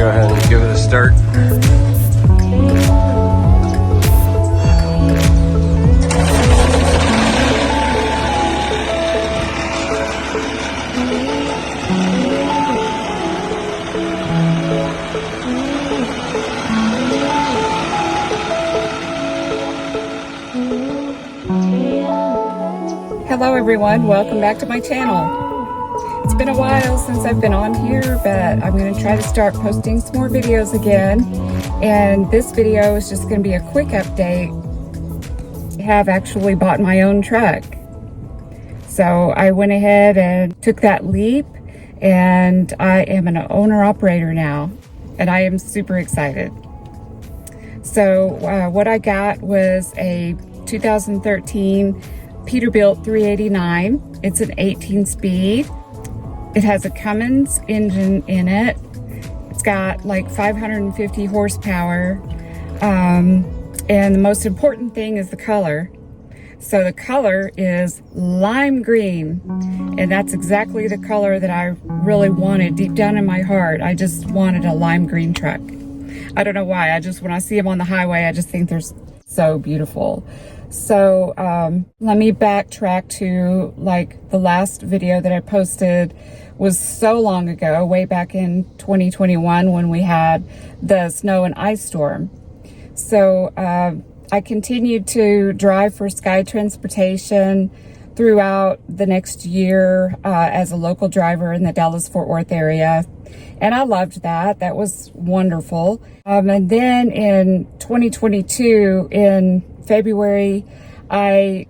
go ahead and give it a start. Hello everyone, welcome back to my channel. It's been a while since I've been on here, but I'm going to try to start posting some more videos again. And this video is just going to be a quick update. I have actually bought my own truck. So I went ahead and took that leap, and I am an owner-operator now, and I am super excited. So what I got was a 2013 Peterbilt 389. It's an 18-speed. It has a Cummins engine in it. It's got like 550 horsepower. And the most important thing is the color. So the color is lime green. And that's exactly the color that I really wanted deep down in my heart. I just wanted a lime green truck. I don't know why. When I see them on the highway, I just think they're so beautiful. So let me backtrack to like the last video that I posted was so long ago, way back in 2021 when we had the snow and ice storm. So I continued to drive for Sky Transportation throughout the next year as a local driver in the Dallas-Fort Worth area. And I loved that. That was wonderful. And then in 2022, in February, I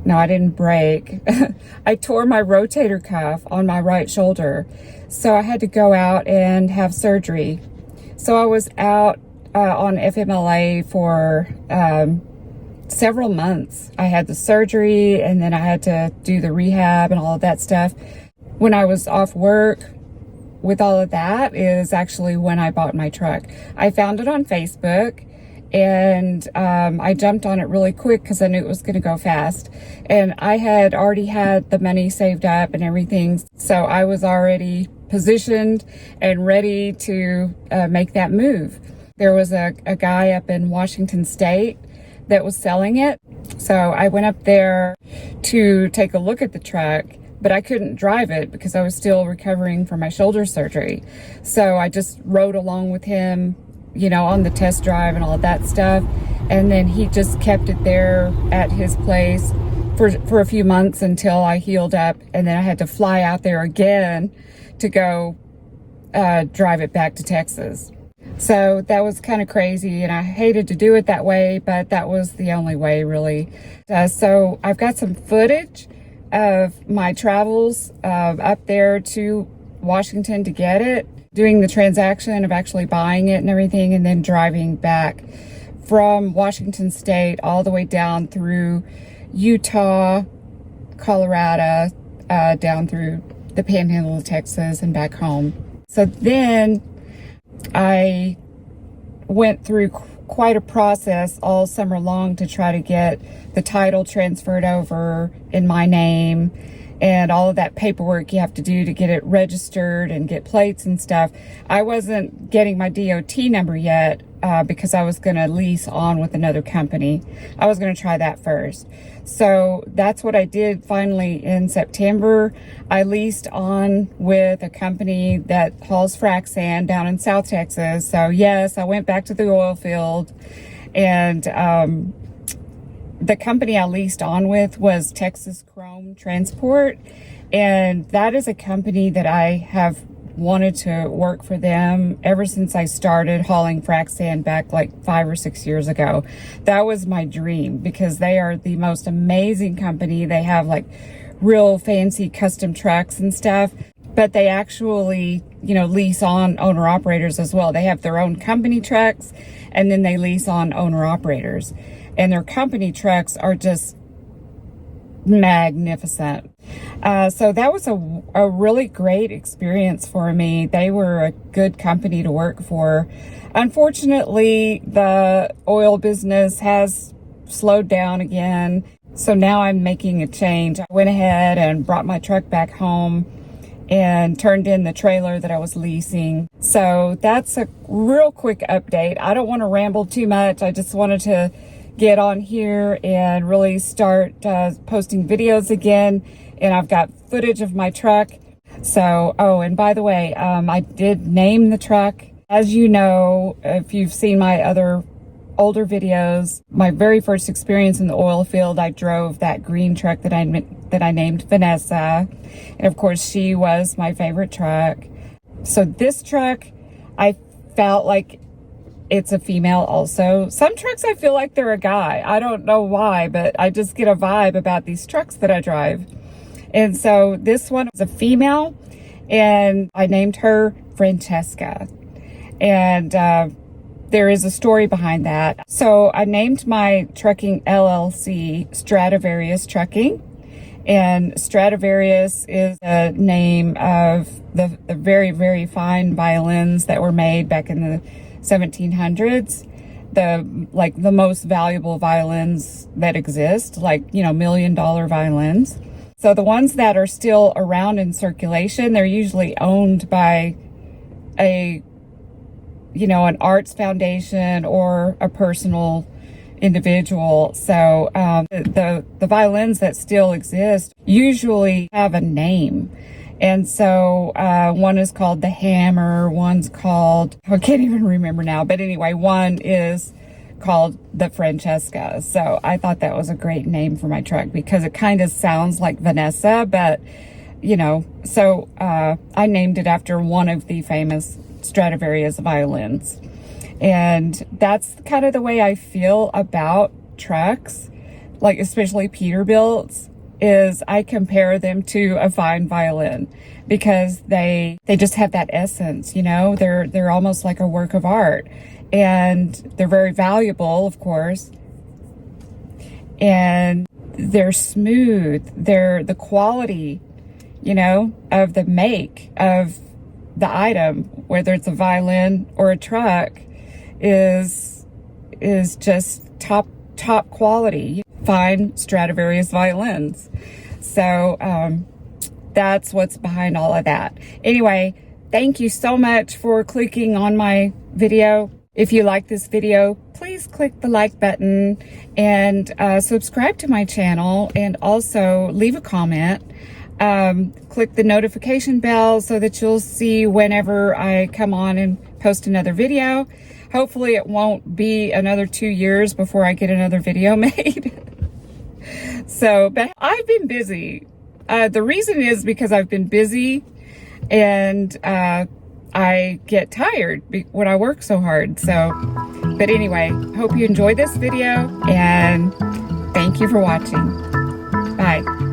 didn't break. I tore my rotator cuff on my right shoulder. So I had to go out and have surgery. So I was out on FMLA for several months. I had the surgery, and then I had to do the rehab and all of that stuff. When I was off work with all of that is actually when I bought my truck. I found it on Facebook, and I jumped on it really quick because I knew it was going to go fast. And I had already had the money saved up and everything, so I was already positioned and ready to make that move. There was a guy up in Washington State that was selling it, so I went up there to take a look at the truck, but I couldn't drive it because I was still recovering from my shoulder surgery. So I just rode along with him, you know, on the test drive and all of that stuff. And then he just kept it there at his place for a few months until I healed up. And then I had to fly out there again to go drive it back to Texas. So that was kind of crazy, and I hated to do it that way, but that was the only way, really. So I've got some footage of my travels up there to Washington to get it, doing the transaction of actually buying it and everything, and then driving back from Washington State all the way down through Utah, Colorado, down through the Panhandle of Texas and back home. So then I went through quite a process all summer long to try to get the title transferred over in my name and all of that paperwork you have to do to get it registered and get plates and stuff. I wasn't getting my DOT number yet because I was going to lease on with another company. I was going to try that first. So that's what I did finally in September. I leased on with a company that hauls frac sand down in South Texas. So yes, I went back to the oil field, and the company I leased on with was Texas Chrome Transport, and that is a company that I have wanted to work for them ever since I started hauling frac sand back like 5 or 6 years ago. That was my dream because they are the most amazing company. They have like real fancy custom trucks and stuff, but they actually, you know, lease on owner operators as well. They have their own company trucks, and then they lease on owner operators, and their company trucks are just magnificent. So that was a really great experience for me. They were a good company to work for. Unfortunately, the oil business has slowed down again. So now I'm making a change. I went ahead and brought my truck back home, and turned in the trailer that I was leasing. So that's a real quick update. I don't want to ramble too much. I just wanted to get on here and really start posting videos again. And I've got footage of my truck. So, oh, and by the way, I did name the truck. As you know, if you've seen my other older videos, my very first experience in the oil field, I drove that green truck that I named Vanessa. And of course, she was my favorite truck. So this truck, I felt like it's a female also. Some trucks I feel like they're a guy. I don't know why, but I just get a vibe about these trucks that I drive. And so this one was a female, and I named her Francesca. And there is a story behind that. So I named my trucking LLC Stradivarius Trucking. And Stradivarius is the name of the very, very fine violins that were made back in the 1700s. The most valuable violins that exist, like, $1 million violins. So the ones that are still around in circulation, they're usually owned by an arts foundation or a personal individual. So the violins that still exist usually have a name. And so one is called the Hammer, one's called, I can't even remember now, but anyway, one is called the Francesca. So I thought that was a great name for my truck because it kind of sounds like Vanessa, but so I named it after one of the famous Stradivarius violins. And that's kind of the way I feel about trucks, like especially Peterbilts, is I compare them to a fine violin because they just have that essence, they're almost like a work of art, and they're very valuable, of course, and they're smooth, they're the quality, of the make of the item, whether it's a violin or a truck, is just top quality, fine Stradivarius violins. So that's what's behind all of that. Anyway, thank you so much for clicking on my video. If you like this video, please click the like button and subscribe to my channel, and also leave a comment. Click the notification bell so that you'll see whenever I come on and post another video. Hopefully it won't be another 2 years before I get another video made. So, but I've been busy. The reason is because I've been busy, and I get tired when I work so hard. So, but anyway, hope you enjoyed this video, and thank you for watching. Bye.